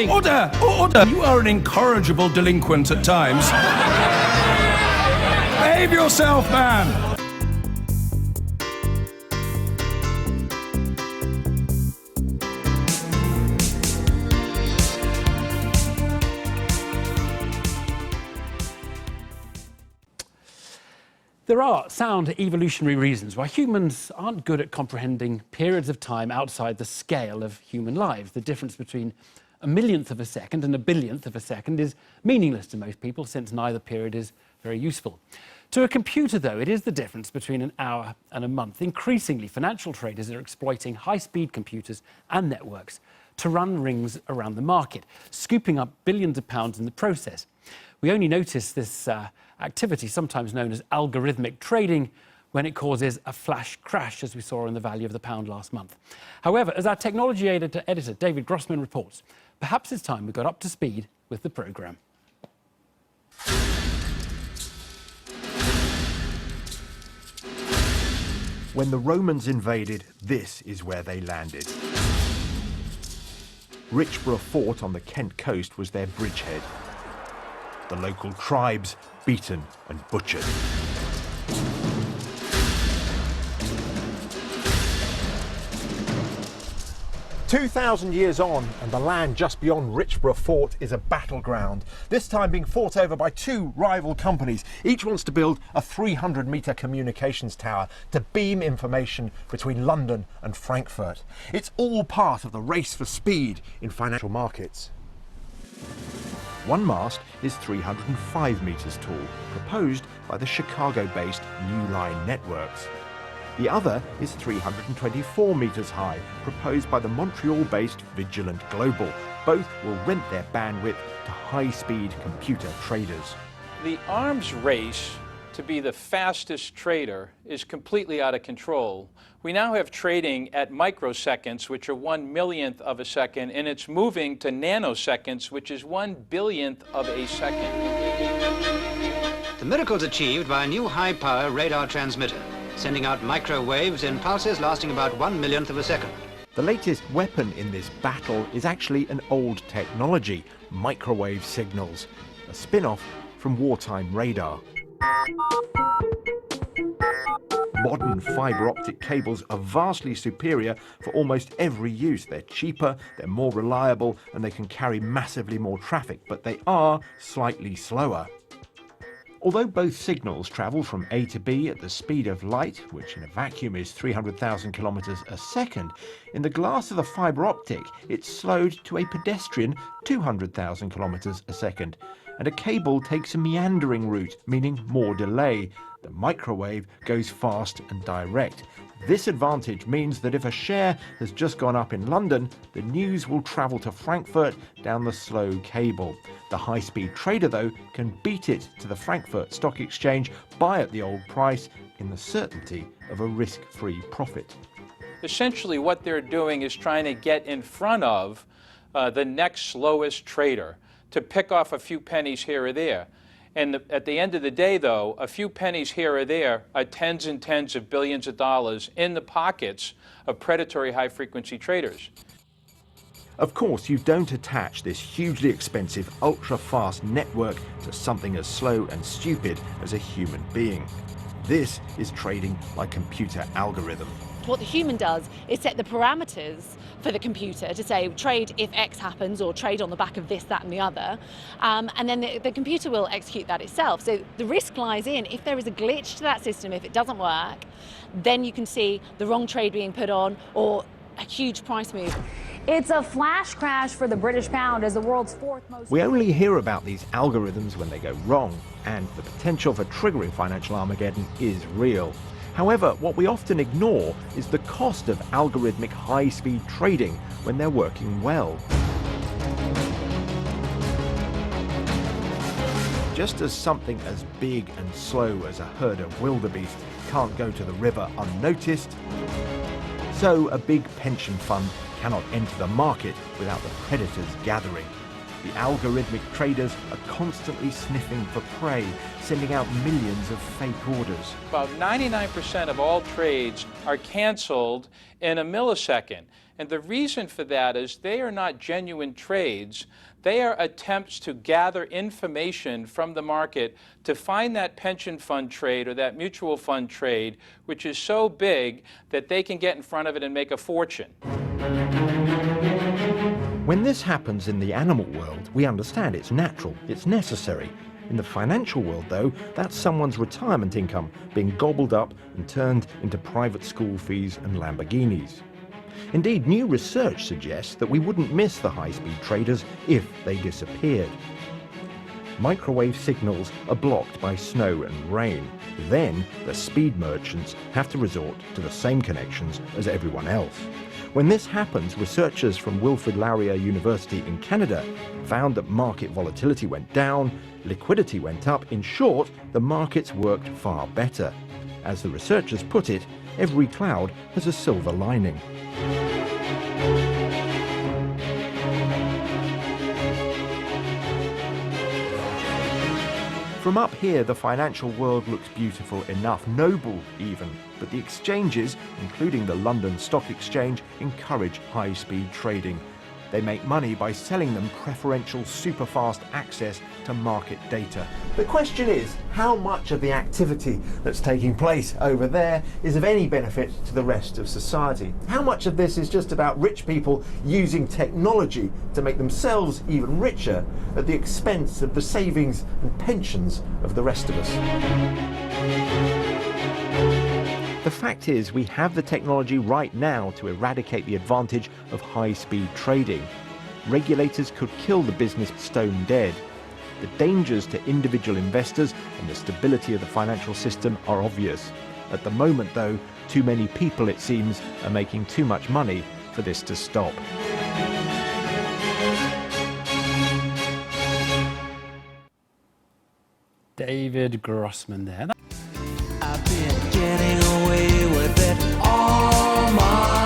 Order! Order! You are an incorrigible delinquent at times. Behave yourself, man! There are sound evolutionary reasons why humans aren't good at comprehending periods of time outside the scale of human lives. The difference between a millionth of a second and a billionth of a second is meaningless to most people, since neither period is very useful. To a computer, though, it is the difference between an hour and a month. Increasingly, financial traders are exploiting high-speed computers and networks to run rings around the market, scooping up billions of pounds in the process. We only notice this activity, sometimes known as algorithmic trading, when it causes a flash crash, as we saw in the value of the pound last month. However, as our technology editor David Grossman reports, perhaps it's time we got up to speed with the programme. When the Romans invaded, this is where they landed. Richborough Fort on the Kent coast was their bridgehead. The local tribes beaten and butchered. "2,000 years on, and the land just beyond Richborough Fort is a battleground, this time being fought over by two rival companies. Each wants to build a 300-metre communications tower to beam information between London and Frankfurt. It's all part of the race for speed in financial markets. One mast is 305 metres tall, proposed by the Chicago-based New Line Networks. The other is 324 metres high, proposed by the Montreal-based Vigilant Global. Both will rent their bandwidth to high-speed computer traders. The arms race to be the fastest trader is completely out of control. We now have trading at microseconds, which are 1/1,000,000th of a second, and it's moving to nanoseconds, which is 1/1000,000th of a second. The miracle's achieved by a new high-power radar transmitter, sending out microwaves in pulses lasting about 1/1,000,000th of a second. The latest weapon in this battle is actually an old technology, microwave signals, a spin-off from wartime radar. Modern fibre optic cables are vastly superior for almost every use. They're cheaper, they're more reliable, and they can carry massively more traffic, but they are slightly slower. Although both signals travel from A to B at the speed of light, which in a vacuum is 300,000 kilometres a second, in the glass of the fibre optic it's slowed to a pedestrian 200,000 kilometres a second. And a cable takes a meandering route, meaning more delay. The microwave goes fast and direct. This advantage means that if a share has just gone up in London, the news will travel to Frankfurt down the slow cable. The high-speed trader, though, can beat it to the Frankfurt Stock Exchange, buy at the old price, in the certainty of a risk-free profit. Essentially, what they're doing is trying to get in front of the next slowest trader, to pick off a few pennies here or there. And at the end of the day, though, a few pennies here or there are tens and tens of billions of dollars in the pockets of predatory high-frequency traders. Of course, you don't attach this hugely expensive, ultra-fast network to something as slow and stupid as a human being. This is trading by computer algorithm. What the human does is set the parameters for the computer to say trade if X happens, or trade on the back of this, that and the other, and then the computer will execute that itself. So the risk lies in, if there is a glitch to that system, if it doesn't work, then you can see the wrong trade being put on or a huge price move. It's a flash crash for the British pound as the world's fourth most... We only hear about these algorithms when they go wrong, and the potential for triggering financial Armageddon is real. However, what we often ignore is the cost of algorithmic high-speed trading when they're working well. Just as something as big and slow as a herd of wildebeest can't go to the river unnoticed, so a big pension fund cannot enter the market without the predators gathering. The algorithmic traders are constantly sniffing for prey, sending out millions of fake orders. About 99% of all trades are canceled in a millisecond. And the reason for that is they are not genuine trades. They are attempts to gather information from the market to find that pension fund trade or that mutual fund trade, which is so big that they can get in front of it and make a fortune. When this happens in the animal world, we understand it's natural, it's necessary. In the financial world, though, that's someone's retirement income being gobbled up and turned into private school fees and Lamborghinis. Indeed, new research suggests that we wouldn't miss the high-speed traders if they disappeared. Microwave signals are blocked by snow and rain. Then the speed merchants have to resort to the same connections as everyone else. When this happens, researchers from Wilfrid Laurier University in Canada found that market volatility went down, liquidity went up. In short, the markets worked far better. As the researchers put it, every cloud has a silver lining. From up here, the financial world looks beautiful enough, noble even, but the exchanges, including the London Stock Exchange, encourage high-speed trading. They make money by selling them preferential super-fast access to market data. The question is, how much of the activity that's taking place over there is of any benefit to the rest of society? How much of this is just about rich people using technology to make themselves even richer at the expense of the savings and pensions of the rest of us? The fact is, we have the technology right now to eradicate the advantage of high-speed trading. Regulators could kill the business stone dead. The dangers to individual investors and the stability of the financial system are obvious. At the moment, though, too many people, it seems, are making too much money for this to stop. David Grossman there. I've been getting away with it all my